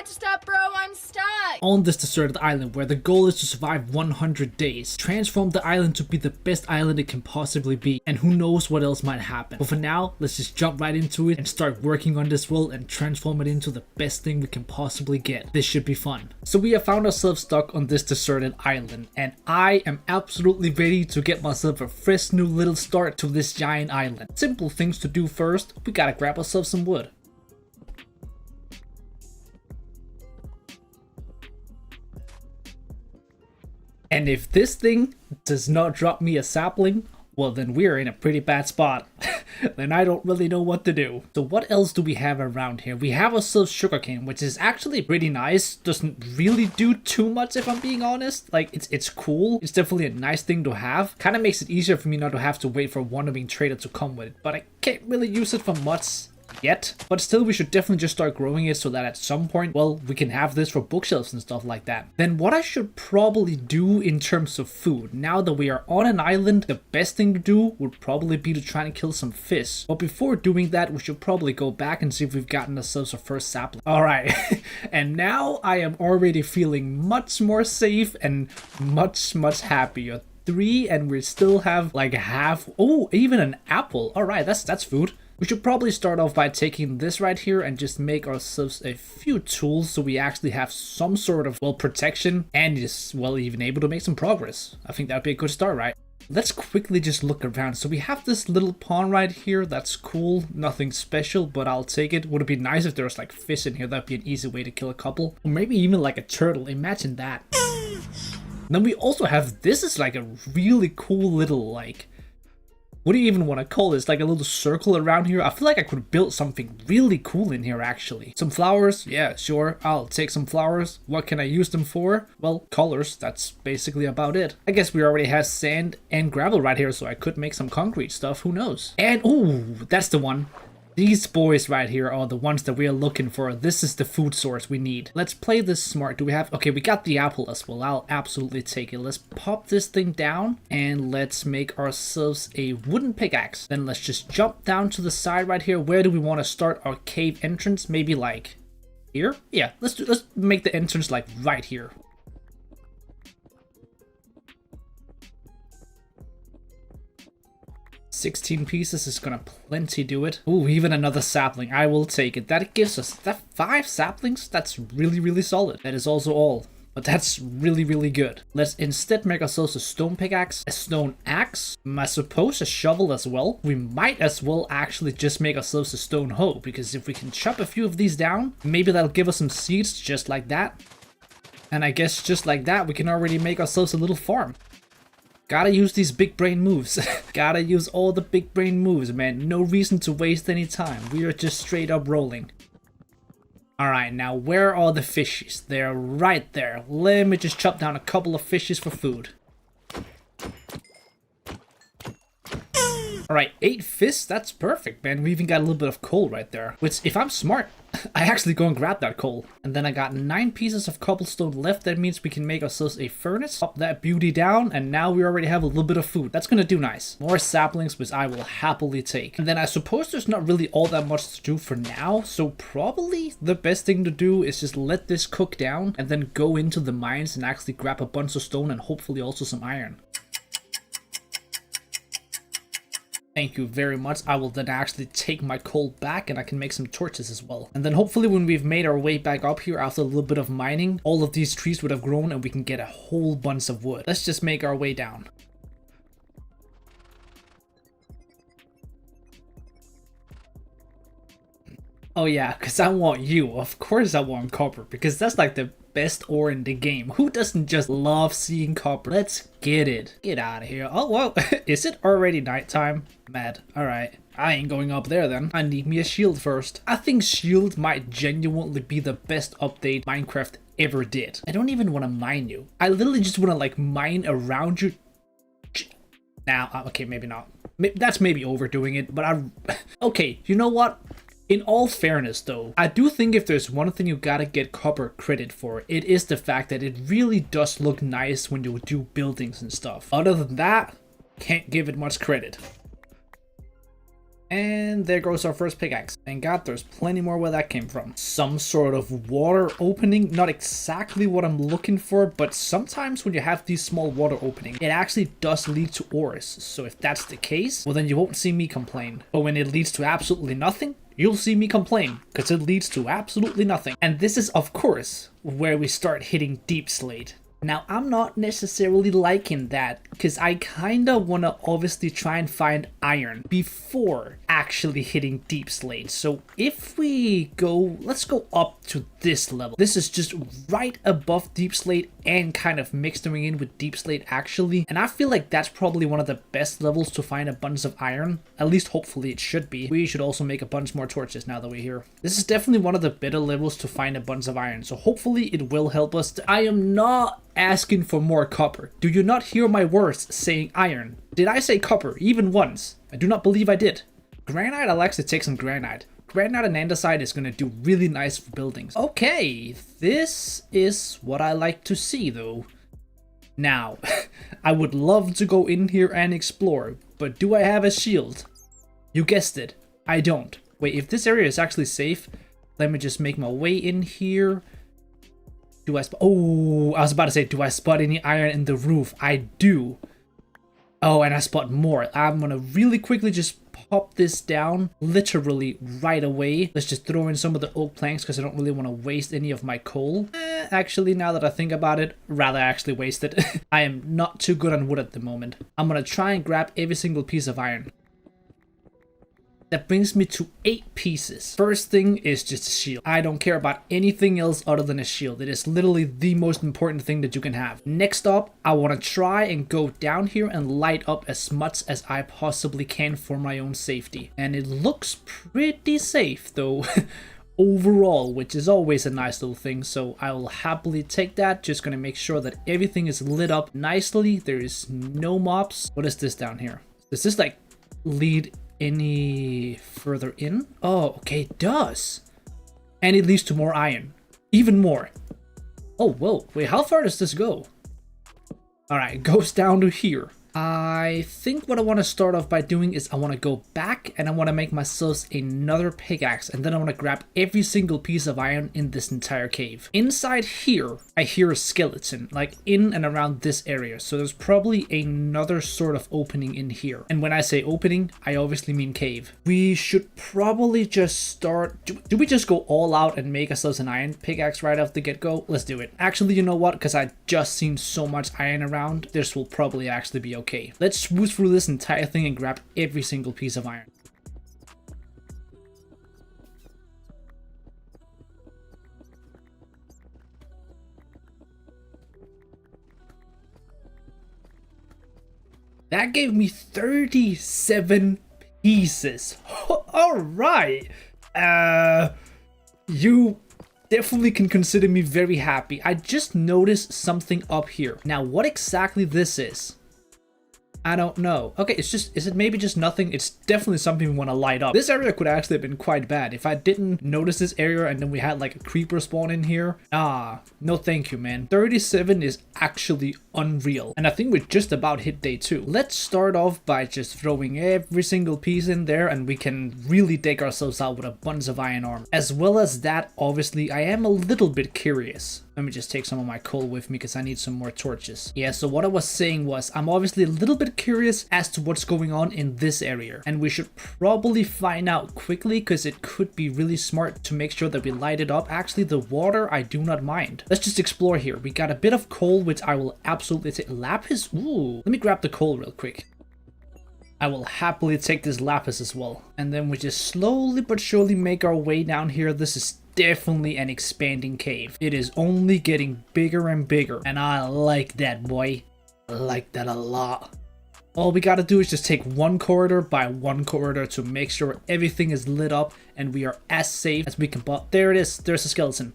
got to stop, bro. I'm stuck. On this deserted island where the goal is to survive 100 days, transform the island to be the best island it can possibly be, and who knows what else might happen. But for now, let's just jump right into it and start working on this world and transform it into the best thing we can possibly get. This should be fun. So we have found ourselves stuck on this deserted island, and I am absolutely ready to get myself a fresh new little start to this giant island. Simple things to do first, we gotta grab ourselves some wood. And if this thing does not drop me a sapling, well then we're in a pretty bad spot. Then I don't really know what to do. So what else do we have around here? We have ourselves sugarcane, which is actually pretty nice. Doesn't really do too much if I'm being honest. Like it's cool. It's definitely a nice thing to have. Kind of makes it easier for me not to have to wait for a wandering trader to come with it. But I can't really use it for much yet, but still we should definitely just start growing it so that at some point, well, we can have this for bookshelves and stuff like that. Then what I should probably do in terms of food, now that we are on an island, the best thing to do would probably be to try and kill some fish. But before doing that, we should probably go back and see if we've gotten ourselves a first sapling. Alright, and now I am already feeling much more safe and much happier. 3, and we still have like half, oh, even an apple. Alright, that's food. We should probably start off by taking this right here and just make ourselves a few tools so we actually have some sort of, well, protection and is, well, even able to make some progress. I think that'd be a good start, right? Let's quickly just look around. So we have this little pond right here. That's cool. Nothing special, but I'll take it. Would it be nice if there was like fish in here? That'd be an easy way to kill a couple. Or maybe even like a turtle. Imagine that. Then we also have, this is like a really cool little like, what do you even want to call this? Like a little circle around here? I feel like I could build something really cool in here actually. Some flowers? Yeah, sure. I'll take some flowers. What can I use them for? Well, colors. That's basically about it. I guess we already have sand and gravel right here, so I could make some concrete stuff. Who knows? And, ooh, that's the one. These boys right here are the ones that we are looking for. This is the food source we need. Let's play this smart. Do we have... Okay, we got the apple as well. I'll absolutely take it. Let's pop this thing down and let's make ourselves a wooden pickaxe. Then let's just jump down to the side right here. Where do we want to start our cave entrance? Maybe like here? Yeah, let's make the entrance like right here. 16 pieces is gonna plenty do it. Ooh, even another sapling. I will take it. That gives us that 5 saplings. That's really solid. That is also all. But that's really good. Let's instead make ourselves a stone pickaxe, a stone axe, I suppose a shovel as well. We might as well actually just make ourselves a stone hoe, because if we can chop a few of these down, maybe that'll give us some seeds just like that. And I guess just like that, we can already make ourselves a little farm. Gotta use these big brain moves. Gotta use all the big brain moves, man. No reason to waste any time. We are just straight up rolling. Alright, now where are the fishes? They're right there. Let me just chop down a couple of fishes for food. Alright, 8 fish, that's perfect, man. We even got a little bit of coal right there. Which, if I'm smart, I actually go and grab that coal. And then I got 9 pieces of cobblestone left. That means we can make ourselves a furnace. Pop that beauty down, and now we already have a little bit of food. That's gonna do nice. More saplings, which I will happily take. And then I suppose there's not really all that much to do for now. So probably the best thing to do is just let this cook down and then go into the mines and actually grab a bunch of stone and hopefully also some iron. Thank you very much. I will then actually take my coal back and I can make some torches as well. And then hopefully when we've made our way back up here after a little bit of mining, all of these trees would have grown and we can get a whole bunch of wood. Let's just make our way down. Oh yeah, because I want you. Of course I want copper, because that's like the best ore in the game. Who doesn't just love seeing copper? Let's get it. Get out of here. Oh, whoa. Is it already nighttime? Mad. Alright. I ain't going up there then. I need me a shield first. I think shield might genuinely be the best update Minecraft ever did. I don't even want to mine you. I literally just want to like mine around you. Now, okay, maybe not. That's maybe overdoing it, but okay, you know what? In all fairness though, I do think if there's one thing you gotta get copper credit for, it is the fact that it really does look nice when you do buildings and stuff. Other than that, can't give it much credit. And there goes our first pickaxe. Thank God there's plenty more where that came from. Some sort of water opening. Not exactly what I'm looking for, but sometimes when you have these small water openings, it actually does lead to ores. So if that's the case, well then you won't see me complain. But when it leads to absolutely nothing, you'll see me complain, because it leads to absolutely nothing. And this is, of course, where we start hitting deep slate. Now, I'm not necessarily liking that, because I kinda wanna obviously try and find iron before actually hitting deep slate. So if we go, let's go up to this level. This is just right above deep slate and kind of mixing in with deep slate actually. And I feel like that's probably one of the best levels to find a bunch of iron. At least hopefully it should be. We should also make a bunch more torches now that we're here. This is definitely one of the better levels to find a bunch of iron. So hopefully it will help us. I am not asking for more copper. Do you not hear my words saying iron? Did I say copper even once? I do not believe I did. Granite, I'll actually take some granite. Granite and andesite is going to do really nice for buildings. Okay, this is what I like to see though. Now, I would love to go in here and explore, but do I have a shield? You guessed it, I don't. Wait, if this area is actually safe, let me just make my way in here. Do I oh, I was about to say, do I spot any iron in the roof? I do. Oh, and I spot more. I'm gonna really quickly just pop this down literally right away. Let's just throw in some of the oak planks because I don't really want to waste any of my coal. Actually, now that I think about it, rather actually waste it. I am not too good on wood at the moment. I'm gonna try and grab every single piece of iron. That brings me to 8 pieces. First thing is just a shield. I don't care about anything else other than a shield. It is literally the most important thing that you can have. Next up, I want to try and go down here and light up as much as I possibly can for my own safety. And it looks pretty safe though. Overall, which is always a nice little thing, so I will happily take that. Just gonna make sure that everything is lit up nicely. There is no mobs. What is this down here? Does this like lead any further in? Oh, okay, it does. And it leads to more iron. Even more. Oh, whoa. Wait, how far does this go? Alright, it goes down to here. I think what I want to start off by doing is I want to go back and I want to make myself another pickaxe, and then I want to grab every single piece of iron in this entire cave. Inside here, I hear a skeleton, like in and around this area, so there's probably another sort of opening in here. And when I say opening, I obviously mean cave. We should probably just start... Do we just go all out and make ourselves an iron pickaxe right off the get-go? Let's do it. Actually, you know what? Because I just seen so much iron around, this will probably actually be okay. Let's swoop through this entire thing and grab every single piece of iron. That gave me 37 pieces. Alright. You definitely can consider me very happy. I just noticed something up here. Now, what exactly this is, I don't know. Okay, it's just, is it maybe just nothing? It's definitely something we want to light up. This area could actually have been quite bad. If I didn't notice this area and then we had like a creeper spawn in here. Ah, no thank you, man. 37 is actually unreal. And I think we just about hit day 2. Let's start off by just throwing every single piece in there and we can really dig ourselves out with a bunch of iron armor. As well as that, obviously, I am a little bit curious. Let me just take some of my coal with me because I need some more torches. Yeah, so what I was saying was I'm obviously a little bit curious as to what's going on in this area. And we should probably find out quickly because it could be really smart to make sure that we light it up. Actually, the water, I do not mind. Let's just explore here. We got a bit of coal, which I will absolutely take. Lapis? Ooh. Let me grab the coal real quick. I will happily take this lapis as well. And then we just slowly but surely make our way down here. This is definitely an expanding cave. It is only getting bigger and bigger. And I like that, boy. I like that a lot. All we gotta do is just take one corridor by one corridor to make sure everything is lit up and we are as safe as we can. But there it is. There's a skeleton.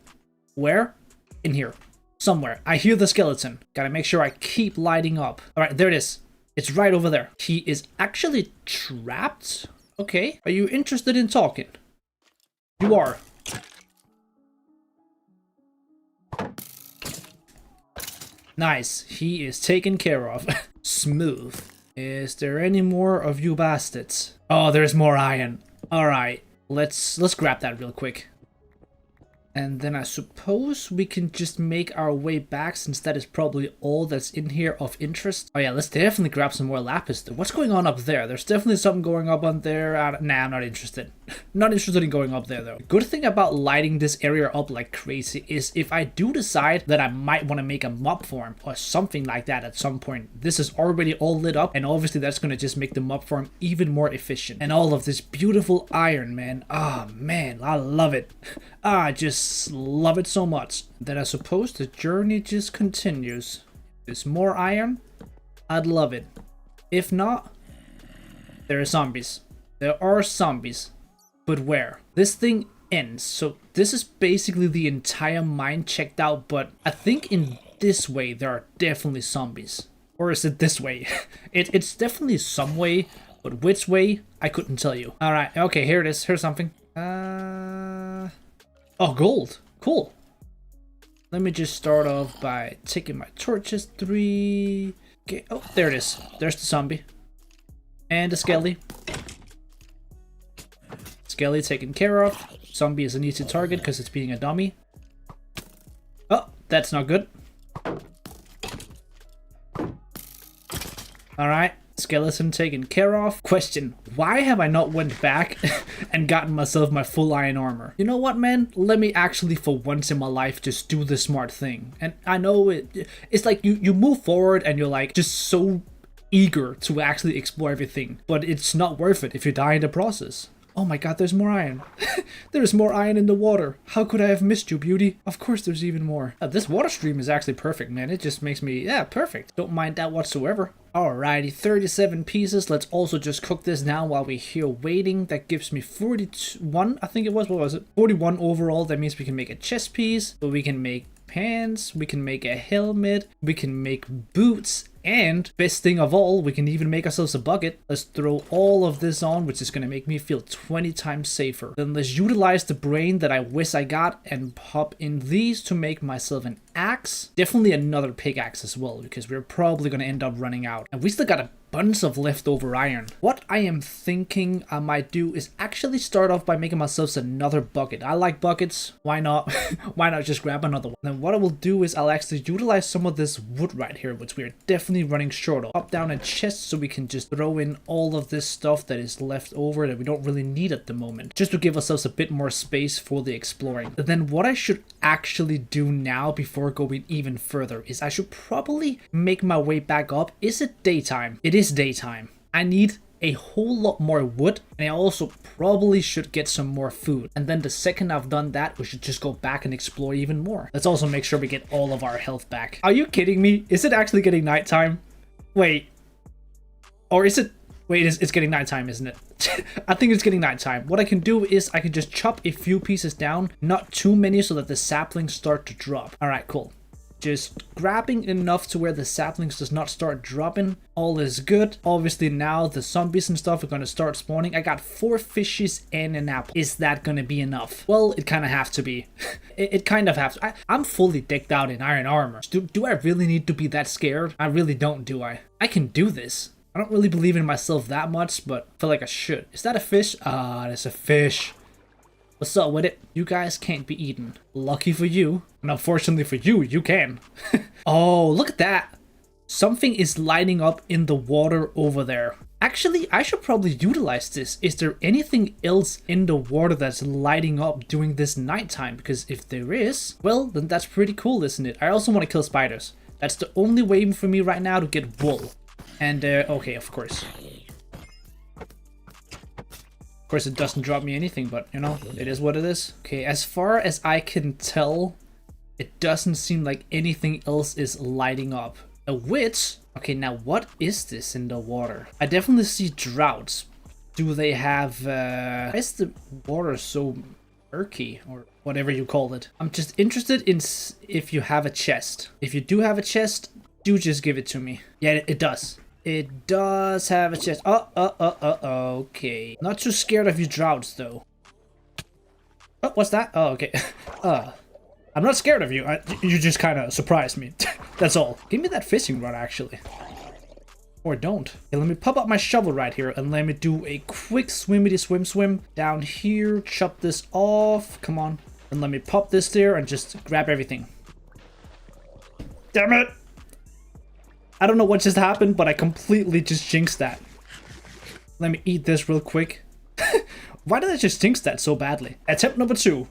Where? In here. Somewhere. I hear the skeleton. Gotta make sure I keep lighting up. Alright, there it is. It's right over there. He is actually trapped? Okay. Are you interested in talking? You are. Nice. He is taken care of. Smooth. Is there any more of you bastards? Oh, there's more iron. Alright, let's grab that real quick. And then I suppose we can just make our way back, since that is probably all that's in here of interest. Oh yeah, let's definitely grab some more lapis though. What's going on up there? There's definitely something going up on there. Nah, I'm not interested. Not interested in going up there though. The good thing about lighting this area up like crazy is if I do decide that I might want to make a mob farm or something like that at some point, this is already all lit up, and obviously that's going to just make the mob farm even more efficient. And all of this beautiful iron, man. Ah, man, I love it. I just love it so much. Then I suppose the journey just continues. If there's more iron, I'd love it. If not, there are zombies. There are zombies. But where? This thing ends. So this is basically the entire mine checked out, but I think in this way there are definitely zombies. Or is it this way? It's definitely some way, but which way, I couldn't tell you. Alright, okay, here it is. Here's something. Oh, gold. Cool. Let me just start off by taking my torches. 3. Okay. Oh, there it is. There's the zombie. And the skelly. Skelly taken care of. Zombie is an easy target because it's being a dummy. Oh, that's not good. Alright. Skeleton taken care of. Question, why have I not went back and gotten myself my full iron armor? You know what, man? Let me actually for once in my life just do the smart thing. And I know it's like you move forward and you're like just so eager to actually explore everything, but it's not worth it if you die in the process. Oh my god, there's more iron. There's more iron in the water. How could I have missed you, beauty? Of course there's even more. This water stream is actually perfect, man. It just makes me, yeah, perfect. Don't mind that whatsoever. Alrighty, 37 pieces. Let's also just cook this now while we're here waiting. That gives me 41, I think it was. What was it? 41 overall. That means we can make a chest piece, but we can make pants, we can make a helmet, we can make boots, and best thing of all, we can even make ourselves a bucket. Let's throw all of this on, which is going to make me feel 20 times safer. Then let's utilize the brain that I wish I got and pop in these to make myself an axe. Definitely another pickaxe as well, because we're probably going to end up running out. And we still got a bunch of leftover iron. What I am thinking I might do is actually start off by making myself another bucket. I like buckets. Why not? Why not just grab another one? Then what I will do is I'll actually utilize some of this wood right here, which we are definitely running short of. Pop down a chest so we can just throw in all of this stuff that is left over that we don't really need at the moment, just to give ourselves a bit more space for the exploring. And then what I should actually do now before going even further is I should probably make my way back up. Is it daytime? It is daytime. I need a whole lot more wood, and I also probably should get some more food. And then the second I've done that, we should just go back and explore even more. Let's also make sure we get all of our health back. Are you kidding me? Is it actually getting nighttime? Wait. Or is it... Wait, it's getting nighttime, isn't it? I think it's getting nighttime. What I can do is I can just chop a few pieces down, not too many, so that the saplings start to drop. Alright, cool. Just grabbing enough to where the saplings does not start dropping. All is good. Obviously now the zombies and stuff are going to start spawning. I got 4 fishes and an apple. Is that going to be enough? Well, it kind of have to be. it kind of has to. I'm fully decked out in iron armor. Do I really need to be that scared? I really don't, do I? I can do this. I don't really believe in myself that much, but I feel like I should. Is that a fish? Ah, that's a fish. What's up with it? You guys can't be eaten. Lucky for you. And unfortunately for you, you can. Oh, look at that. Something is lighting up in the water over there. Actually, I should probably utilize this. Is there anything else in the water that's lighting up during this nighttime? Because if there is, well, then that's pretty cool, isn't it? I also want to kill spiders. That's the only way for me right now to get wool. And, okay, of course. Of course, it doesn't drop me anything, but, you know, it is what it is. Okay, as far as I can tell, it doesn't seem like anything else is lighting up. A witch? Okay, now what is this in the water? I definitely see droughts. Do they have, why is the water so murky, or whatever you call it? I'm just interested in if you have a chest. If you do have a chest, do just give it to me. Yeah, it does. It does have a chest. Okay. Not too scared of you droughts, though. Oh, what's that? Oh, okay. I'm not scared of you. You just kind of surprised me. That's all. Give me that fishing rod, actually. Or don't. Okay, let me pop up my shovel right here and let me do a quick swimmity swim down here. Chop this off. Come on. And let me pop this there and just grab everything. Damn it! I don't know what just happened, but I completely just jinxed that. Let me eat this real quick. Why did I just jinx that so badly? Attempt number 2.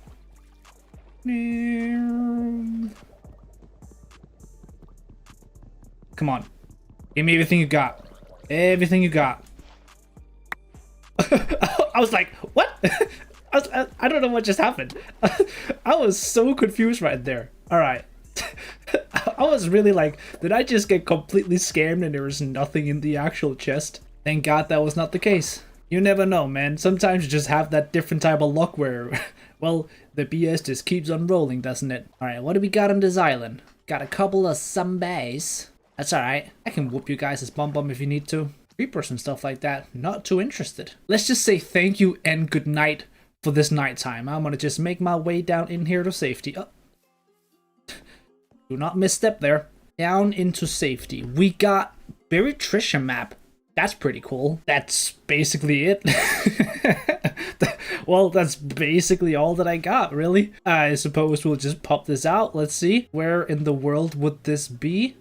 Come on. Give me everything you got. Everything you got. I was like, what? I don't know what just happened. I was so confused right there. Alright. I was really like, did I just get completely scammed and there was nothing in the actual chest? Thank God that was not the case. You never know, man. Sometimes you just have that different type of luck where, well, the BS just keeps on rolling, doesn't it? Alright, what do we got on this island? Got a couple of zombies. That's alright. I can whoop you guys as bum if you need to. Creepers and stuff like that. Not too interested. Let's just say thank you and good night for this nighttime. I'm gonna just make my way down in here to safety. Oh. Do not misstep there. Down into safety. We got Buried Treasure map. That's pretty cool. That's basically it. Well, that's basically all that I got, really. I suppose we'll just pop this out. Let's see. Where in the world would this be?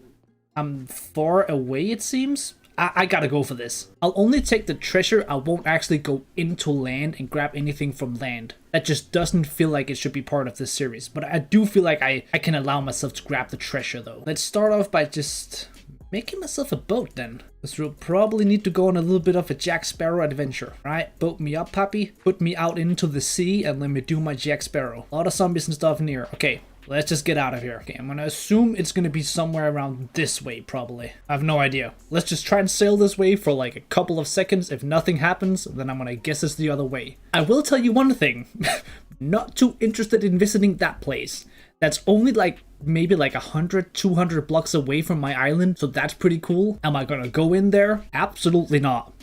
I'm far away, it seems. I gotta go for this. I'll only take the treasure. I won't actually go into land and grab anything from land. That just doesn't feel like it should be part of this series. But I do feel like I can allow myself to grab the treasure, though. Let's start off by just making myself a boat, then. Because we'll probably need to go on a little bit of a Jack Sparrow adventure. Alright, boat me up, puppy. Put me out into the sea and let me do my Jack Sparrow. A lot of zombies and stuff near. Okay. Let's just get out of here. Okay, I'm gonna assume it's gonna be somewhere around this way, probably. I have no idea. Let's just try and sail this way for like a couple of seconds. If nothing happens, then I'm gonna guess it's the other way. I will tell you one thing. Not too interested in visiting that place. That's only like maybe like 100, 200 blocks away from my island, so that's pretty cool. Am I gonna go in there? Absolutely not.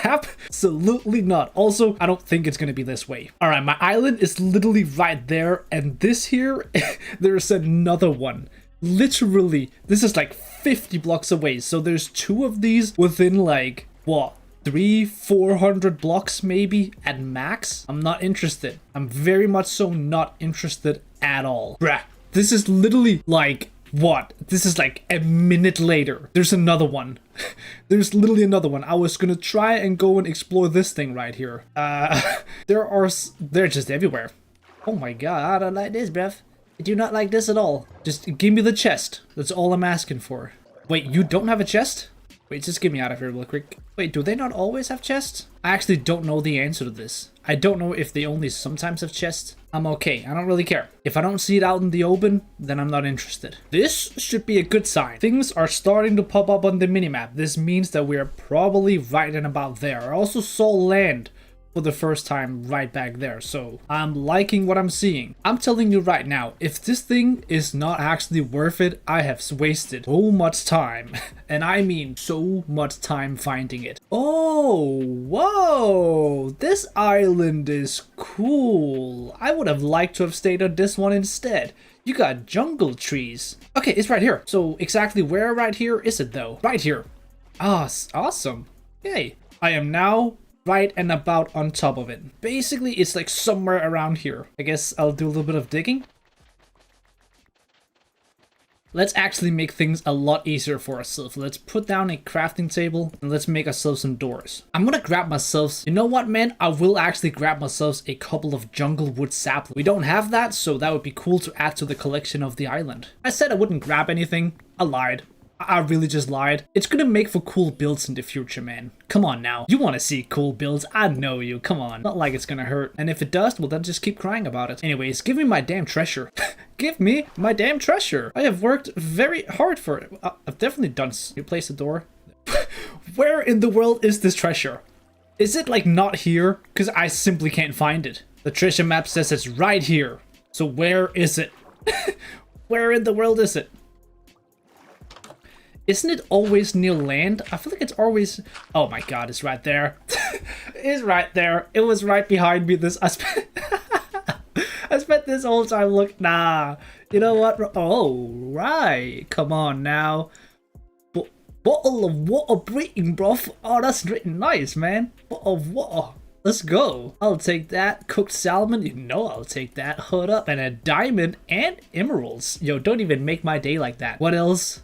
Absolutely not. Also, I don't think it's gonna be this way. Alright, my island is literally right there, and this here, there's another one. Literally, this is like 50 blocks away, so there's 2 of these within like, what? 300-400 blocks maybe at max. I'm not interested. I'm very much so not interested at all. Bruh, this is literally like, what? This is like a minute later. There's another one. There's literally another one. I was gonna try and go and explore this thing right here. They're just everywhere. Oh my god, I don't like this, bruv. I do not like this at all. Just give me the chest. That's all I'm asking for. Wait, you don't have a chest? Wait, just get me out of here real quick. Wait, do they not always have chests? I actually don't know the answer to this. I don't know if they only sometimes have chests. I'm okay. I don't really care. If I don't see it out in the open, then I'm not interested. This should be a good sign. Things are starting to pop up on the minimap. This means that we are probably right in about there. I also saw land for the first time right back there, so I'm liking what I'm seeing. I'm telling you right now, if this thing is not actually worth it, I have wasted so much time. And I mean so much time finding it. Oh, whoa, this island is cool. I would have liked to have stayed on this one instead. You got jungle trees. Okay, it's right here. So exactly where right here is it though? Right here. Ah, awesome. Yay. I am now right and about on top of it. Basically, it's like somewhere around here. I guess I'll do a little bit of digging. Let's actually make things a lot easier for ourselves. Let's put down a crafting table and let's make ourselves some doors. I'm gonna grab myself, you know what, man? I will actually grab myself a couple of jungle wood saplings. We don't have that, so that would be cool to add to the collection of the island. I said I wouldn't grab anything. I lied. I really just lied. It's gonna make for cool builds in the future, man. Come on now. You wanna see cool builds? I know you. Come on. Not like it's gonna hurt. And if it does, well then just keep crying about it. Anyways, give me my damn treasure. Give me my damn treasure. I have worked very hard for it. I've definitely done. You place the door. Where in the world is this treasure? Is it like not here? Because I simply can't find it. The treasure map says it's right here. So where is it? Where in the world is it? Isn't it always near land? I feel like it's always... Oh my god, it's right there. It's right there. It was right behind me. I spent this whole time look. Nah. You know what? Oh, right. Come on now. Bottle of water breathing, bro. Oh, that's really nice, man. Bottle of water. Let's go. I'll take that. Cooked salmon. You know I'll take that. Hood up. And a diamond and emeralds. Yo, don't even make my day like that. What else?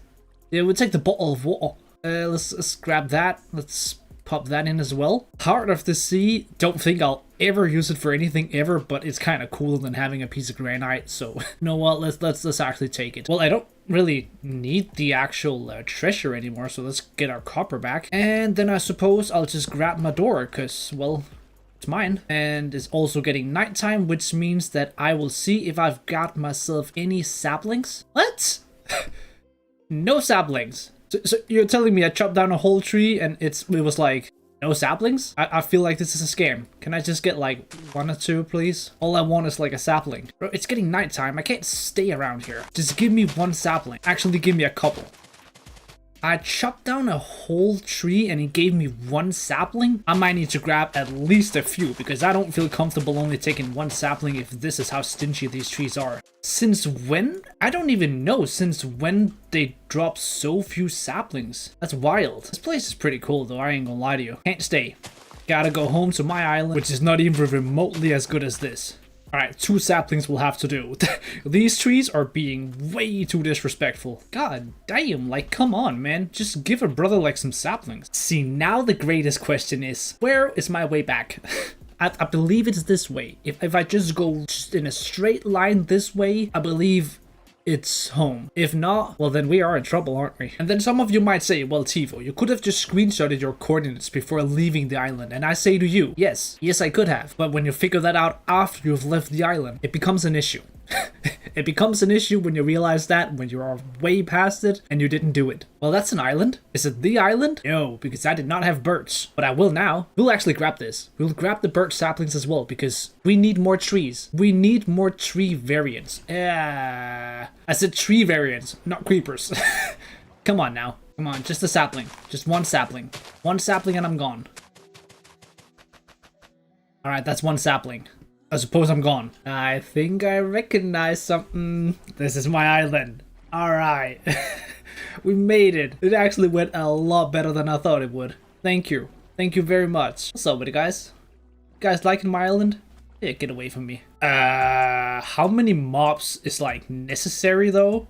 Yeah, we'll take the bottle of water. Let's grab that. Let's pop that in as well. Heart of the Sea. Don't think I'll ever use it for anything ever, but it's kind of cooler than having a piece of granite. So, you know what? Let's actually take it. Well, I don't really need the actual treasure anymore, so let's get our copper back. And then I suppose I'll just grab my door, because, well, it's mine. And it's also getting nighttime, which means that I will see if I've got myself any saplings. What? No saplings. So you're telling me I chopped down a whole tree and it was like, no saplings? I feel like this is a scam. Can I just get like 1 or 2, please? All I want is like a sapling. Bro, it's getting nighttime. I can't stay around here. Just give me 1 sapling. Actually, give me a couple. I chopped down a whole tree and he gave me 1 sapling. I might need to grab at least a few because I don't feel comfortable only taking 1 sapling if this is how stingy these trees are. Since when? I don't even know since when they drop so few saplings. That's wild. This place is pretty cool though, I ain't gonna lie to you. Can't stay. Gotta go home to my island, which is not even remotely as good as this. Alright, 2 saplings will have to do. These trees are being way too disrespectful. God damn, like come on man, just give a brother like some saplings. See, now the greatest question is, where is my way back? I believe it's this way. If I just go in a straight line this way, I believe it's home. If not, well then we are in trouble, aren't we? And then some of you might say, well Tivo, you could have just screenshotted your coordinates before leaving the island. And I say to you, yes I could have. But when you figure that out after you've left the island, it becomes an issue. It becomes an issue when you realize that when you're way past it and you didn't do it. Well, that's an island. Is it the island? No, because I did not have birch. But I will now. We'll actually grab this. We'll grab the birch saplings as well because we need more trees. We need more tree variants. I said tree variants, not creepers. Come on now. Come on, just a sapling. Just 1 sapling. 1 sapling and I'm gone. Alright, that's 1 sapling. I suppose I'm gone. I think I recognize something. This is my island. Alright. We made it. It actually went a lot better than I thought it would. Thank you. Thank you very much. What's up with it, guys? You guys liking my island? Yeah, get away from me. How many mobs is like necessary though?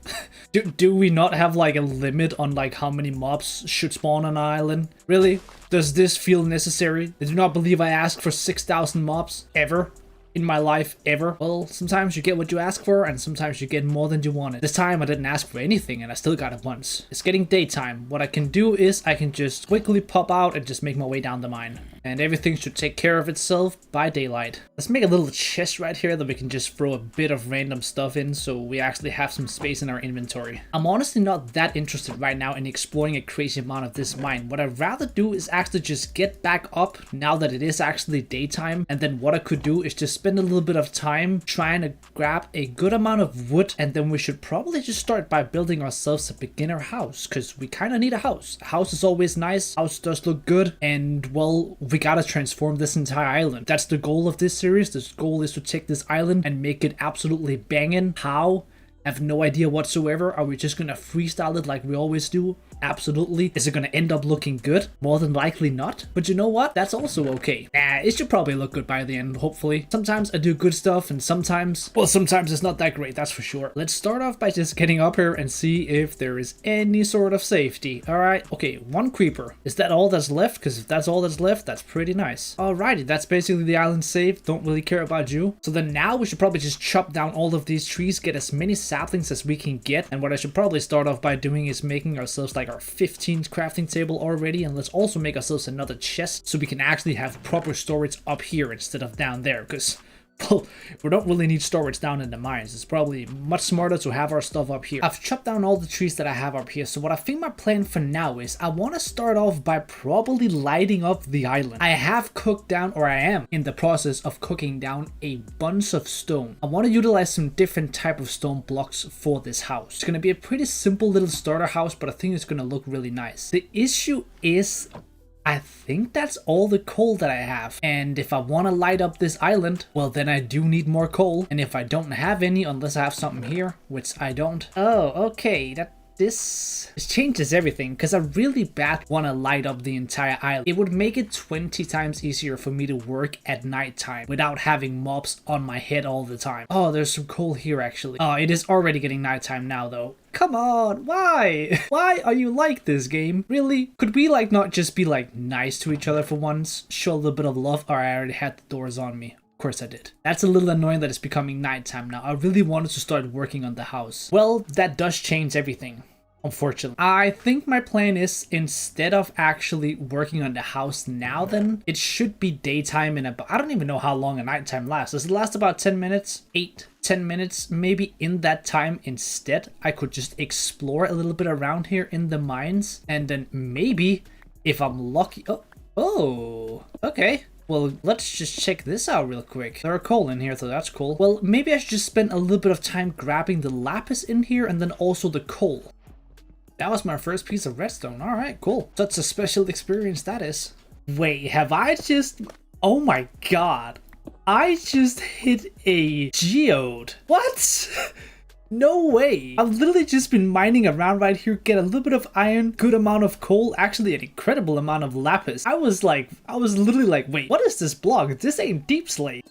do we not have like a limit on like how many mobs should spawn on an island? Really? Does this feel necessary? I do not believe I asked for 6,000 mobs ever. In my life ever. Well, sometimes you get what you ask for and sometimes you get more than you wanted. This time I didn't ask for anything and I still got it once. It's getting daytime. What I can do is I can just quickly pop out and just make my way down the mine. And everything should take care of itself by daylight. Let's make a little chest right here that we can just throw a bit of random stuff in so we actually have some space in our inventory. I'm honestly not that interested right now in exploring a crazy amount of this mine. What I'd rather do is actually just get back up now that it is actually daytime. And then what I could do is just spend a little bit of time trying to grab a good amount of wood. And then we should probably just start by building ourselves a beginner house because we kind of need a house. A house is always nice. House does look good. And well, we gotta transform this entire island. That's the goal of this series. The goal is to take this island and make it absolutely banging. How? I have no idea whatsoever. Are we just gonna freestyle it like we always do? Absolutely. Is it gonna end up looking good? More than likely not. But you know what? That's also okay. It should probably look good by the end, hopefully. Sometimes I do good stuff and sometimes, well, sometimes it's not that great, that's for sure. Let's start off by just getting up here and see if there is any sort of safety. Alright, okay, 1 creeper. Is that all that's left? Because if that's all that's left, that's pretty nice. Alrighty, that's basically the island safe. Don't really care about you. So then now we should probably just chop down all of these trees, get as many saplings as we can get. And what I should probably start off by doing is making ourselves like our 15th crafting table already, and let's also make ourselves another chest so we can actually have proper storage up here instead of down there, because well, we don't really need storage down in the mines. It's probably much smarter to have our stuff up here. I've chopped down all the trees that I have up here, so what I think my plan for now is I want to start off by probably lighting up the island. I have cooked down, or I am in the process of cooking down a bunch of stone. I want to utilize some different type of stone blocks for this house. It's going to be a pretty simple little starter house, but I think it's going to look really nice. The issue is I think that's all the coal that I have. And if I want to light up this island, well then I do need more coal. And if I don't have any, unless I have something here, which I don't. Oh, okay, that this changes everything because I really bad want to light up the entire island. It would make it 20 times easier for me to work at nighttime without having mobs on my head all the time. Oh, there's some coal here actually. Oh, it is already getting nighttime now though. Come on, why? Why are you like this, game? Really? Could we like not just be like nice to each other for once? Show a little bit of love? Or I already had the doors on me. Of course I did. That's a little annoying that it's becoming nighttime now. I really wanted to start working on the house. Well, that does change everything. Unfortunately, I think my plan is instead of actually working on the house now, then it should be daytime in about, I don't even know how long a nighttime lasts. Does it last about 10 minutes? 8-10 minutes? Maybe in that time instead, I could just explore a little bit around here in the mines. And then maybe if I'm lucky. Oh, okay. Well, let's just check this out real quick. There are coal in here, so that's cool. Well, maybe I should just spend a little bit of time grabbing the lapis in here and then also the coal. That was my first piece of redstone. All right, cool. Such a special experience that is. Wait, have I just... Oh my god. I just hit a geode. What? No way. I've literally just been mining around right here, get a little bit of iron, good amount of coal, actually an incredible amount of lapis. I was literally like, wait, what is this block? This ain't Deep Slate.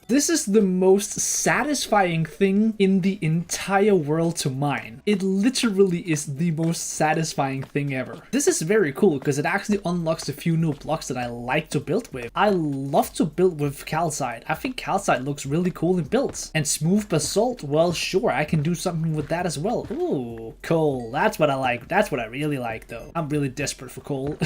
This is the most satisfying thing in the entire world to mine. It literally is the most satisfying thing ever. This is very cool because it actually unlocks a few new blocks that I like to build with. I love to build with calcite. I think calcite looks really cool in builds. And smooth basalt, well sure, I can do something with that as well. Ooh, coal. That's what I like. That's what I really like though. I'm really desperate for coal.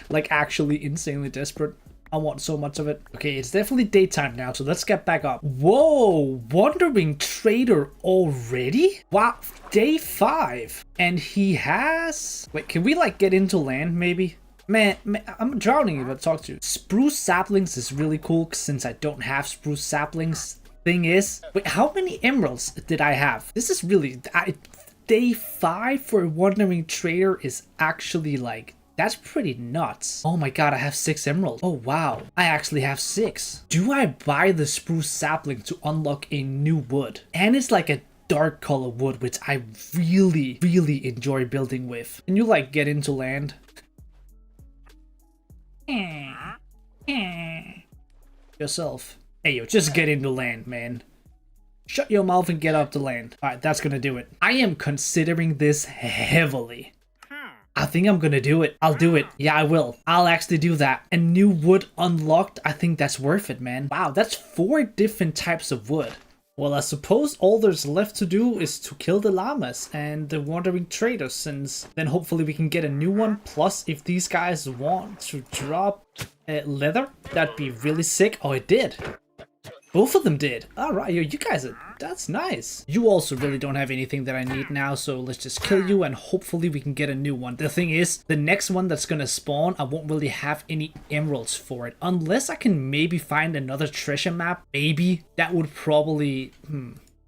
Like actually insanely desperate. I want so much of it. Okay, it's definitely daytime now, so let's get back up. Whoa, Wandering Trader already? Wow, day 5. And he has... Wait, can we like get into land maybe? Man, I'm drowning if I talk to you. Spruce saplings is really cool since I don't have spruce saplings. Thing is, wait, how many emeralds did I have? This is really... day 5 for a Wandering Trader is actually like... That's pretty nuts. Oh my god, I have 6 emeralds. Oh wow, I actually have 6. Do I buy the spruce sapling to unlock a new wood? And it's like a dark color wood, which I really enjoy building with. Can you like get into land? Yourself. Hey yo, just get into land, man. Shut your mouth and get up to land. Alright, that's gonna do it. I am considering this heavily. I think I'm gonna do it. I'll do it. Yeah, I will. I'll actually do that. A new wood unlocked. I think that's worth it, man. Wow, that's 4 different types of wood. Well, I suppose all there's left to do is to kill the llamas and the Wandering Traders, since then hopefully we can get a new one. Plus, if these guys want to drop leather, that'd be really sick. Oh, it did. Both of them did. All right, you guys are, that's nice. You also really don't have anything that I need now, so let's just kill you and hopefully we can get a new one. The thing is, the next one that's gonna spawn, I won't really have any emeralds for it. Unless I can maybe find another treasure map. Maybe. That would probably...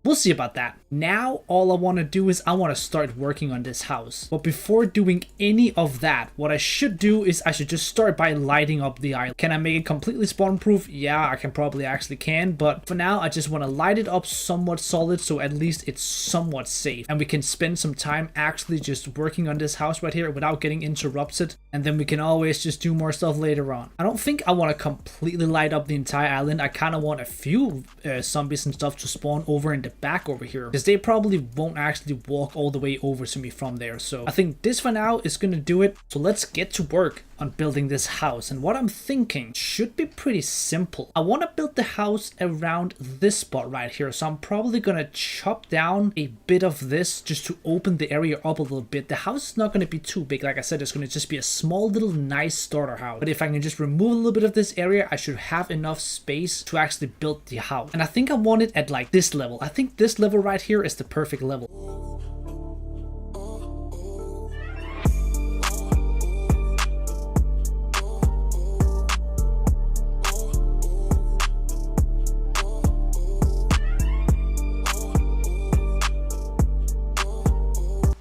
We'll see about that. Now, all I want to do is I want to start working on this house. But before doing any of that, what I should do is I should just start by lighting up the island. Can I make it completely spawn proof? Yeah, I can probably actually can. But for now, I just want to light it up somewhat solid so at least it's somewhat safe. And we can spend some time actually just working on this house right here without getting interrupted. And then we can always just do more stuff later on. I don't think I want to completely light up the entire island. I kind of want a few zombies and stuff to spawn over in the back over here, because they probably won't actually walk all the way over to me from there. So I think this for now is gonna do it. So let's get to work on building this house, and what I'm thinking should be pretty simple. I want to build the house around this spot right here, so I'm probably gonna chop down a bit of this just to open the area up a little bit. The house is not going to be too big. Like I said, it's going to just be a small little nice starter house, but if I can just remove a little bit of this area, I should have enough space to actually build the house. And I think I want it at like this level. I think this level right here is the perfect level.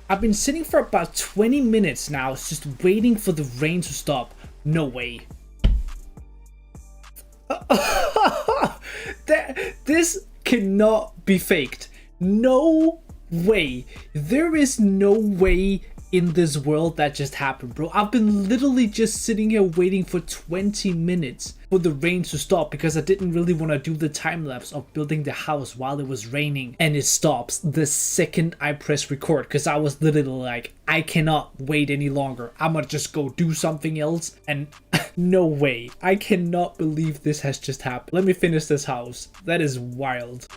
I've been sitting for about 20 minutes now, just waiting for the rain to stop. No way. This cannot be faked. No way. There is no way in this world that just happened, bro. I've been literally just sitting here waiting for 20 minutes for the rain to stop because I didn't really want to do the time lapse of building the house while it was raining, and it stops the second I press record because I was literally like, I cannot wait any longer. I'm gonna just go do something else, and no way. I cannot believe this has just happened. Let me finish this house. That is wild.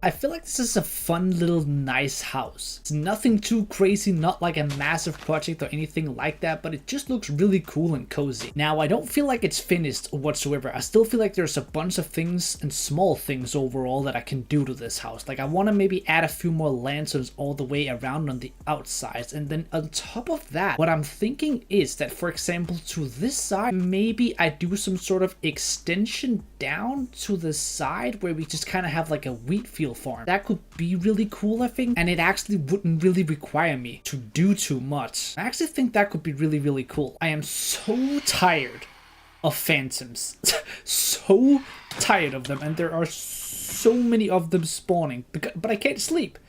I feel like this is a fun little nice house. It's nothing too crazy, not like a massive project or anything like that, but it just looks really cool and cozy. Now, I don't feel like it's finished whatsoever. I still feel like there's a bunch of things and small things overall that I can do to this house. Like I want to maybe add a few more lanterns all the way around on the outsides. And then on top of that, what I'm thinking is that, for example, to this side, maybe I do some sort of extension down to the side where we just kind of have like a wheat field farm. That could be really cool, I think, and it actually wouldn't really require me to do too much. I actually think that could be really cool. I am so tired of phantoms. So tired of them, and there are so many of them spawning, but I can't sleep.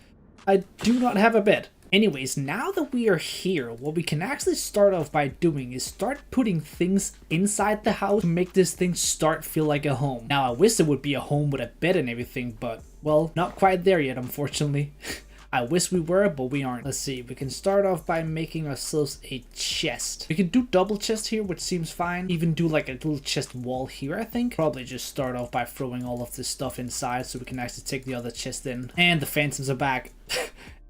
I do not have a bed. Anyways, now that we are here, what we can actually start off by doing is start putting things inside the house to make this thing start feel like a home. Now, I wish it would be a home with a bed and everything, but, well, not quite there yet, unfortunately. I wish we were, but we aren't. Let's see, we can start off by making ourselves a chest. We can do double chest here, which seems fine. Even do like a little chest wall here, I think. Probably just start off by throwing all of this stuff inside so we can actually take the other chest in. And the phantoms are back.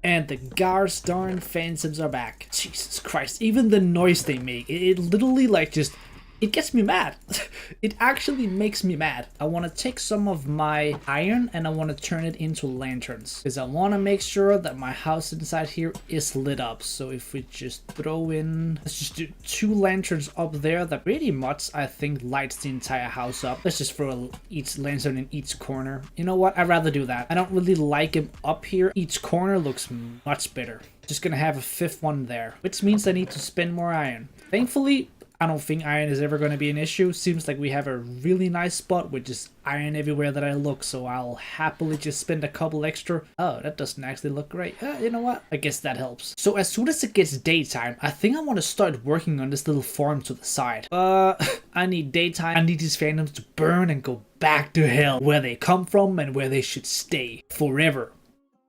And the gosh darn phantoms are back. Jesus Christ, even the noise they make, it literally like just, it gets me mad. It actually makes me mad. I want to take some of my iron and I want to turn it into lanterns because I want to make sure that my house inside here is lit up. So if we just throw in, let's just do 2 lanterns up there that pretty much I think lights the entire house up. Let's just throw each lantern in each corner. You know what? I'd rather do that. I don't really like them up here. Each corner looks much better. Just gonna have a 5th one there, which means I need to spend more iron. Thankfully, I don't think iron is ever going to be an issue. Seems like we have a really nice spot with just iron everywhere that I look, so I'll happily just spend a couple extra. Oh, that doesn't actually look great. You know what? I guess that helps. So as soon as it gets daytime, I think I want to start working on this little farm to the side. I need daytime. I need these phantoms to burn and go back to hell, where they come from and where they should stay forever.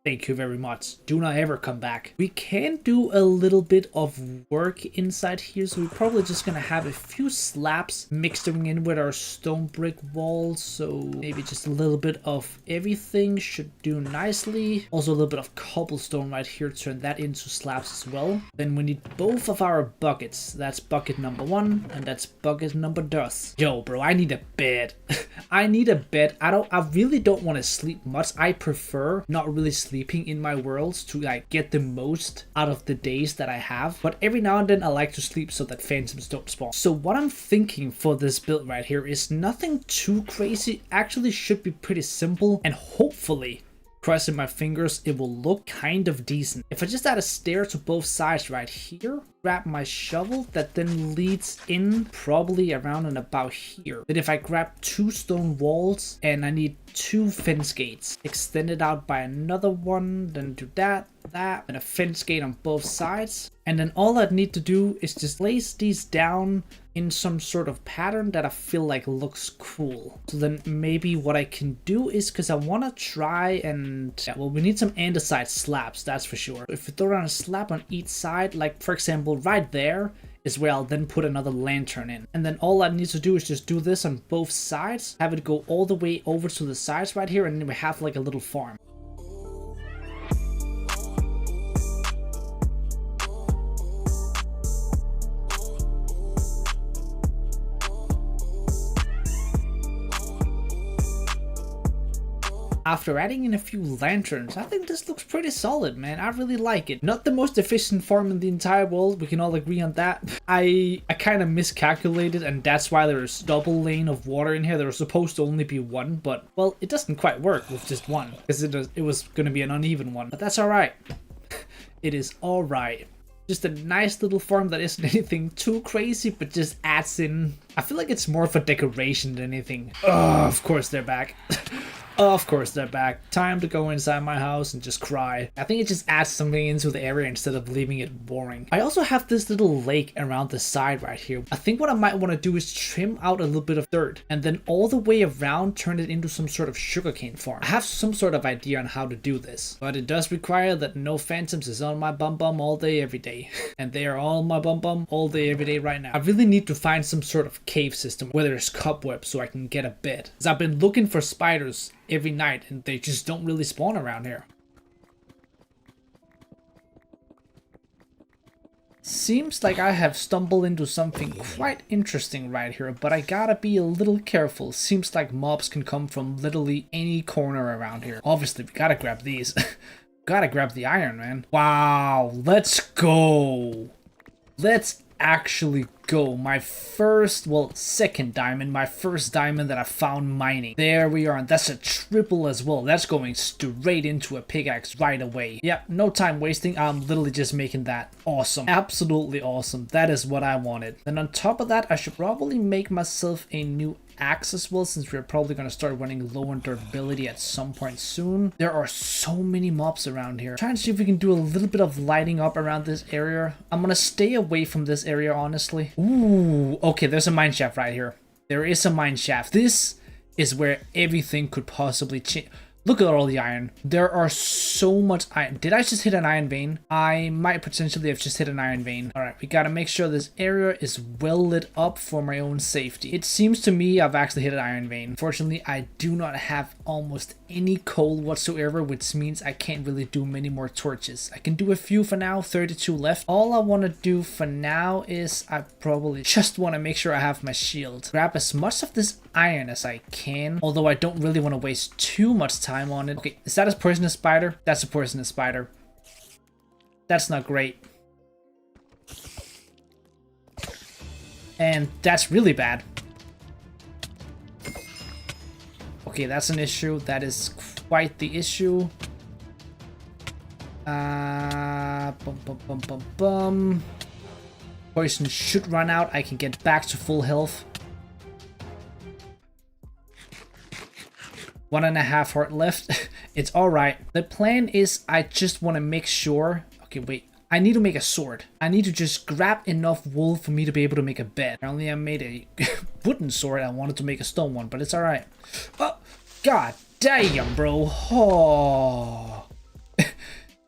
Thank you very much. Do not ever come back. We can do a little bit of work inside here, so we're probably just gonna have a few slabs mixing in with our stone brick walls. So maybe just a little bit of everything should do nicely. Also a little bit of cobblestone right here, turn that into slabs as well. Then we need both of our buckets. That's bucket number 1 and that's bucket number 2. Yo, bro, I need a bed. I need a bed. I really don't want to sleep much. I prefer not really sleeping in my worlds to like get the most out of the days that I have, but every now and then I like to sleep so that phantoms don't spawn. So what I'm thinking for this build right here is nothing too crazy. Actually should be pretty simple, and hopefully, crossing my fingers, it will look kind of decent. If I just add a stair to both sides right here, grab my shovel that then leads in probably around and about here. Then if I grab 2 stone walls and I need 2 fence gates, extend it out by another one, then do that, and a fence gate on both sides. And then all I need to do is just place these down in some sort of pattern that I feel like looks cool. So then maybe what I can do is, because I want to try and, yeah, well, we need some andesite slabs, that's for sure. If we throw down a slab on each side, like for example right there is where I'll then put another lantern in. And then all I need to do is just do this on both sides, have it go all the way over to the sides right here, and then we have like a little farm. After adding in a few lanterns, I think this looks pretty solid, man. I really like it. Not the most efficient farm in the entire world, we can all agree on that. I kind of miscalculated, and that's why there's double lane of water in here. There was supposed to only be one, but, well, it doesn't quite work with just one, because it was going to be an uneven one. But that's alright. It is alright. Just a nice little farm that isn't anything too crazy, but just adds in... I feel like it's more for decoration than anything. Oh, of course they're back. Of course they're back. Time to go inside my house and just cry. I think it just adds something into the area instead of leaving it boring. I also have this little lake around the side right here. I think what I might want to do is trim out a little bit of dirt and then all the way around turn it into some sort of sugarcane farm. I have some sort of idea on how to do this, but it does require that no phantoms is on my bum all day every day. And they are all on my bum all day every day right now. I really need to find some sort of cave system where there's cobwebs so I can get a bed. Because I've been looking for spiders every night and they just don't really spawn around here. Seems like I have stumbled into something quite interesting right here, but I gotta be a little careful. Seems like mobs can come from literally any corner around here. Obviously, we gotta grab these. Gotta grab the iron, man. Wow, let's go. Let's actually go. My first, well, second diamond. My first diamond that I found mining. There we are, and that's a triple as well. That's going straight into a pickaxe right away. Yep, no time wasting. I'm literally just making that awesome. Absolutely awesome. That is what I wanted. And on top of that, I should probably make myself a new axe as well, since we're probably going to start running low on durability at some point soon. There are so many mobs around here. Trying to see if we can do a little bit of lighting up around this area. I'm going to stay away from this area, honestly. Ooh, okay, there's a mine shaft right here. There is a mine shaft. This is where everything could possibly change. Look at all the iron. There are so much iron. Did I just hit an iron vein? I might potentially have just hit an iron vein. All right, we gotta make sure this area is well lit up for my own safety. It seems to me I've actually hit an iron vein. Fortunately, I do not have almost any coal whatsoever, which means I can't really do many more torches. I can do a few for now, 32 left. All I want to do for now is I probably just want to make sure I have my shield. Grab as much of this iron as I can, although I don't really want to waste too much time on it. Okay, is that a poisonous spider? That's a poisonous spider. That's not great. And that's really bad. Okay, that's an issue. That is quite the issue. Poison should run out. I can get back to full health. 1.5 heart left. It's alright. The plan is I just want to make sure... Okay, wait. I need to make a sword. I need to just grab enough wool for me to be able to make a bed. Apparently I made a wooden sword. I wanted to make a stone one, but it's alright. Oh, god damn, bro. Oh.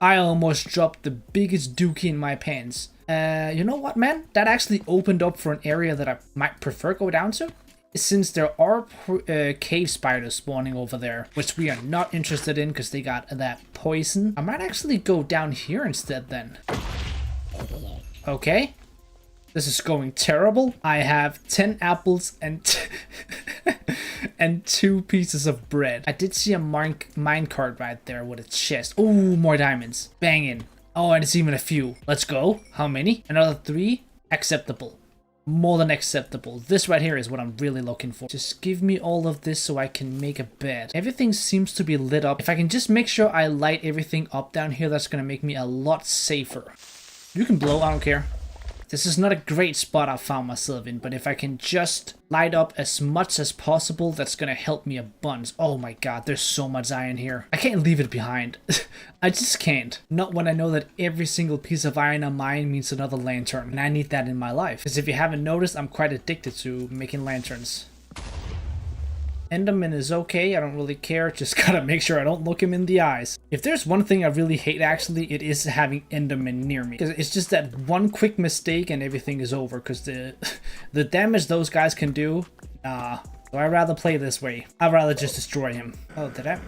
I almost dropped the biggest dookie in my pants. You know what, man? That actually opened up for an area that I might prefer go down to. Since there are cave spiders spawning over there, which we are not interested in because they got that poison, I might actually go down here instead then. Okay. This is going terrible. I have 10 apples and and 2 pieces of bread. I did see a minecart right there with a chest. Oh, more diamonds. Banging. Oh, and it's even a few. Let's go. How many? Another 3? Acceptable. More than acceptable. This right here is what I'm really looking for. Just give me all of this so I can make a bed. Everything seems to be lit up. If I can just make sure I light everything up down here, that's gonna make me a lot safer. You can blow, I don't care. This is not a great spot I found myself in, but if I can just light up as much as possible, that's gonna help me a bunch. Oh my god, there's so much iron here. I can't leave it behind. I just can't. Not when I know that every single piece of iron I mine means another lantern, and I need that in my life. Because if you haven't noticed, I'm quite addicted to making lanterns. Enderman is okay, I don't really care, just gotta make sure I don't look him in the eyes. If there's one thing I really hate actually, it is having Enderman near me. Because it's just that one quick mistake and everything is over, because the damage those guys can do, so I'd rather play this way. I'd rather just destroy him. Oh, did I?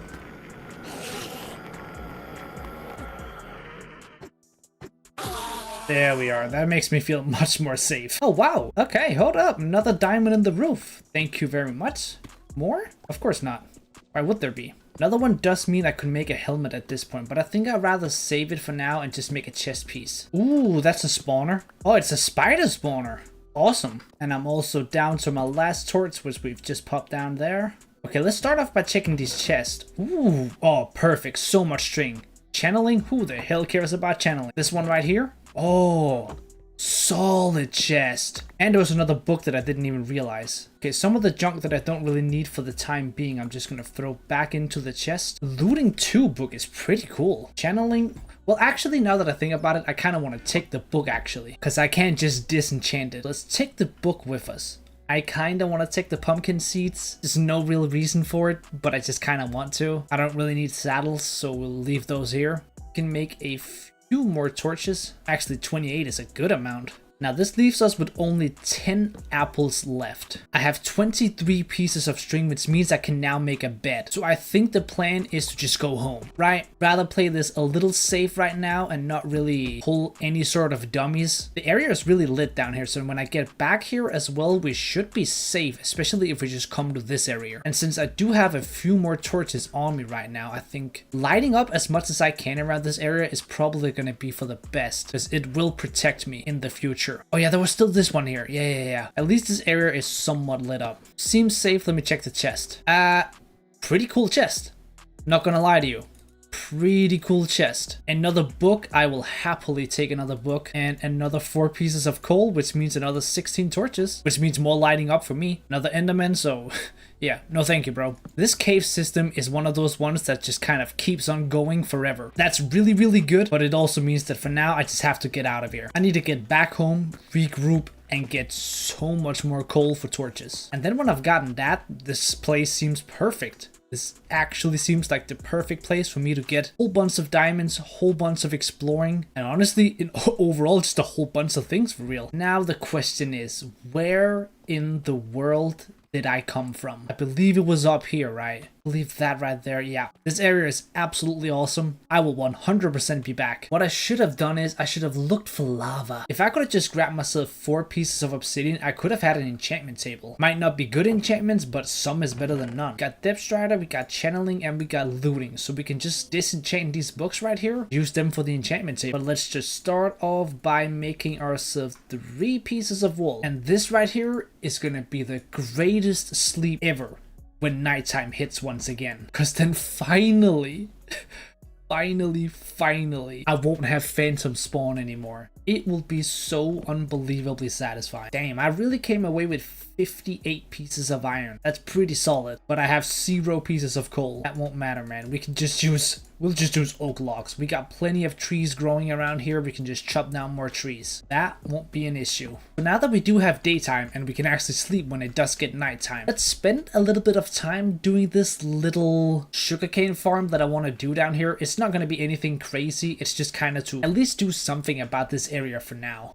There we are. That makes me feel much more safe. Oh, wow. Okay, hold up. Another diamond in the roof. Thank you very much. More? Of course not. Why would there be? Another one does mean I could make a helmet at this point, but I think I'd rather save it for now and just make a chest piece. Ooh, that's a spawner. Oh, it's a spider spawner. Awesome. And I'm also down to my last torch, which we've just popped down there. Okay, let's start off by checking these chests. Ooh, oh, perfect. So much string. Channeling? Who the hell cares about channeling? This one right here? Oh, solid chest. And there was another book that I didn't even realize. Okay, some of the junk that I don't really need for the time being, I'm just gonna throw back into the chest. Looting 2 book is pretty cool. Channeling, well, actually, now that I think about it, I kind of want to take the book actually, because I can't just disenchant it. Let's take the book with us. I kind of want to take the pumpkin seeds. There's no real reason for it, but I just kind of want to. I don't really need saddles, so we'll leave those here. We can make a few more torches. Actually, 28 is a good amount. Now this leaves us with only 10 apples left. I have 23 pieces of string, which means I can now make a bed. So I think the plan is to just go home, right? Rather play this a little safe right now and not really pull any sort of dummies. The area is really lit down here, so when I get back here as well, we should be safe, especially if we just come to this area. And since I do have a few more torches on me right now, I think lighting up as much as I can around this area is probably going to be for the best, because it will protect me in the future. Oh yeah, there was still this one here. Yeah. At least this area is somewhat lit up. Seems safe. Let me check the chest. Pretty cool chest. Not gonna lie to you. Pretty cool chest. Another book. I will happily take another book. And another 4 pieces of coal, which means another 16 torches, which means more lighting up for me. Another enderman, so yeah, no thank you, bro. This cave system is one of those ones that just kind of keeps on going forever. That's really, really good, but it also means that for now, I just have to get out of here. I need to get back home, regroup, and get so much more coal for torches. And then when I've gotten that, this place seems perfect. This actually seems like the perfect place for me to get a whole bunch of diamonds, a whole bunch of exploring, and honestly, overall, just a whole bunch of things for real. Now the question is, where in the world did I come from? I believe it was up here, right? I believe that right there. Yeah, this area is absolutely awesome. I will 100% be back. What I should have done is I should have looked for lava. If I could have just grabbed myself 4 pieces of obsidian, I could have had an enchantment table. Might not be good enchantments, but some is better than none. We got depth strider, we got channeling, and we got looting. So we can just disenchant these books right here, use them for the enchantment table. But let's just start off by making ourselves 3 pieces of wool. And this right here is gonna be the greatest sleep ever when nighttime hits once again, because then finally I won't have phantom spawn anymore. It will be so unbelievably satisfying. Damn, I really came away with 58 pieces of iron. That's pretty solid, but I have 0 pieces of coal. That won't matter, man. We'll just use oak logs. We got plenty of trees growing around here. We can just chop down more trees. That won't be an issue. So now that we do have daytime and we can actually sleep when it does get nighttime, let's spend a little bit of time doing this little sugarcane farm that I want to do down here. It's not going to be anything crazy. It's just kind of to at least do something about this area for now.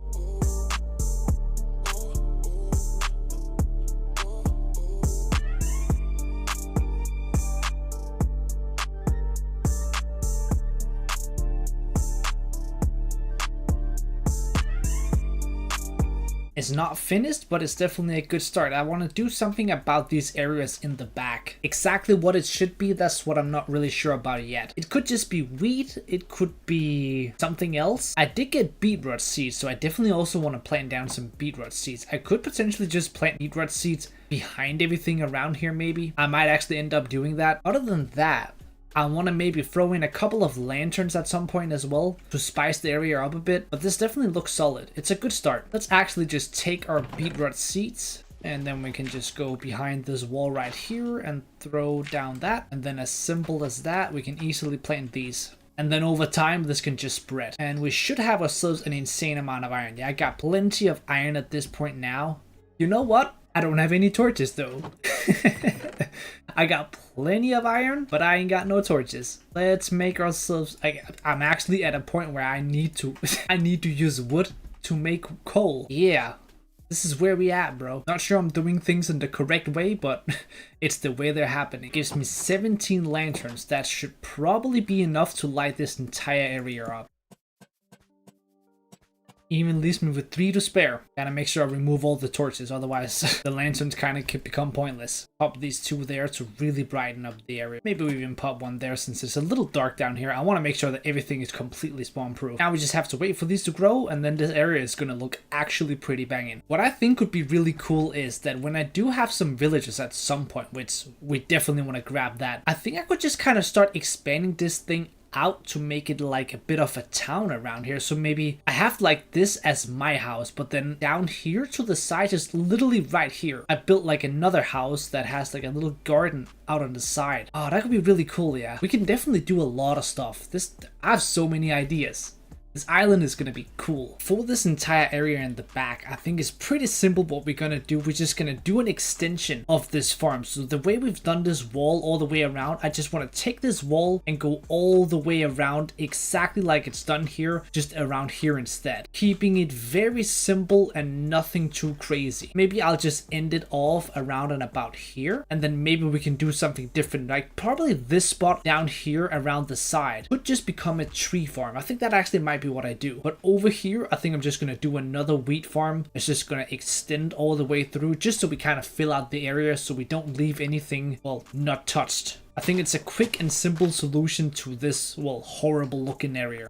It's not finished, but it's definitely a good start. I want to do something about these areas in the back. Exactly what it should be, that's what I'm not really sure about yet. It could just be wheat, it could be something else. I did get beetroot seeds, so I definitely also want to plant down some beetroot seeds. I could potentially just plant beetroot seeds behind everything around here maybe. I might actually end up doing that. Other than that, I want to maybe throw in a couple of lanterns at some point as well to spice the area up a bit, but this definitely looks solid. It's a good start. Let's actually just take our beetroot seeds and then we can just go behind this wall right here and throw down that. And then as simple as that, we can easily plant these. And then over time, this can just spread. And we should have ourselves an insane amount of iron. Yeah, I got plenty of iron at this point now. You know what? I don't have any torches though. I got plenty of iron, but I ain't got no torches. Let's make ourselves, I'm actually at a point where I need to use wood to make coal. Yeah, this is where we at, bro. Not sure I'm doing things in the correct way, but it's the way they're happening. It gives me 17 lanterns. That should probably be enough to light this entire area up. Even leaves me with 3 to spare. Gotta make sure I remove all the torches, otherwise the lanterns kind of become pointless. Pop these 2 there to really brighten up the area. Maybe we even pop 1 there since it's a little dark down here. I want to make sure that everything is completely spawn proof. Now we just have to wait for these to grow, and then this area is gonna look actually pretty banging. What I think would be really cool is that when I do have some villages at some point, which we definitely want to grab that, I think I could just kind of start expanding this thing out to make it like a bit of a town around here. So maybe I have like this as my house, but then down here to the side, just literally right here, I built like another house that has like a little garden out on the side. Oh, that could be really cool. Yeah, we can definitely do a lot of stuff. I have so many ideas. This island is going to be cool. For this entire area in the back, I think it's pretty simple what we're going to do. We're just going to do an extension of this farm. So the way we've done this wall all the way around, I just want to take this wall and go all the way around exactly like it's done here, just around here instead. Keeping it very simple and nothing too crazy. Maybe I'll just end it off around and about here, and then maybe we can do something different. Like probably this spot down here around the side could just become a tree farm. I think that actually might be what I do. But over here, I think I'm just going to do another wheat farm. It's just going to extend all the way through just so we kind of fill out the area so we don't leave anything, well, not touched. I think it's a quick and simple solution to this, well, horrible looking area.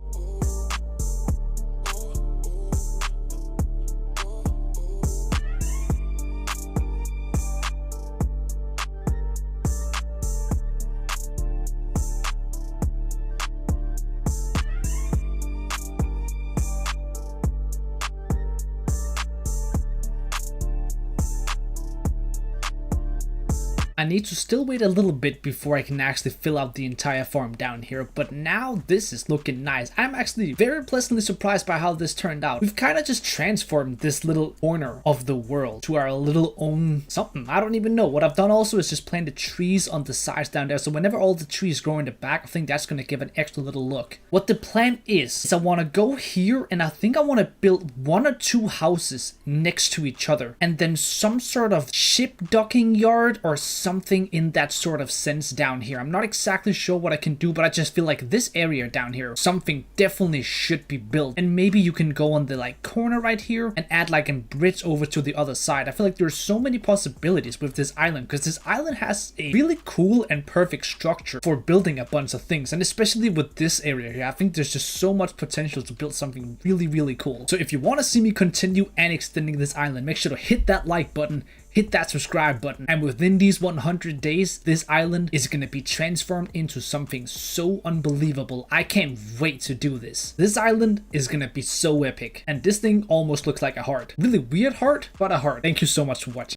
I need to still wait a little bit before I can actually fill out the entire farm down here, but now this is looking nice. I'm actually very pleasantly surprised by how this turned out. We've kind of just transformed this little corner of the world to our little own something. I don't even know. What I've done also is just planted trees on the sides down there, so whenever all the trees grow in the back, I think that's going to give an extra little look. What the plan is I want to go here, and I think I want to build 1 or 2 houses next to each other, and then some sort of ship docking yard or something in that sort of sense down here. I'm not exactly sure what I can do, but I just feel like this area down here, something definitely should be built. And maybe you can go on the like corner right here and add like a bridge over to the other side. I feel like there's so many possibilities with this island, because this island has a really cool and perfect structure for building a bunch of things. And especially with this area here, I think there's just so much potential to build something really, really cool. So if you want to see me continue and extending this island, make sure to hit that like button, hit that subscribe button, and within these 100 days, this island is going to be transformed into something so unbelievable. I can't wait to do this. This island is going to be so epic, and this thing almost looks like a heart. Really weird heart, but a heart. Thank you so much for watching.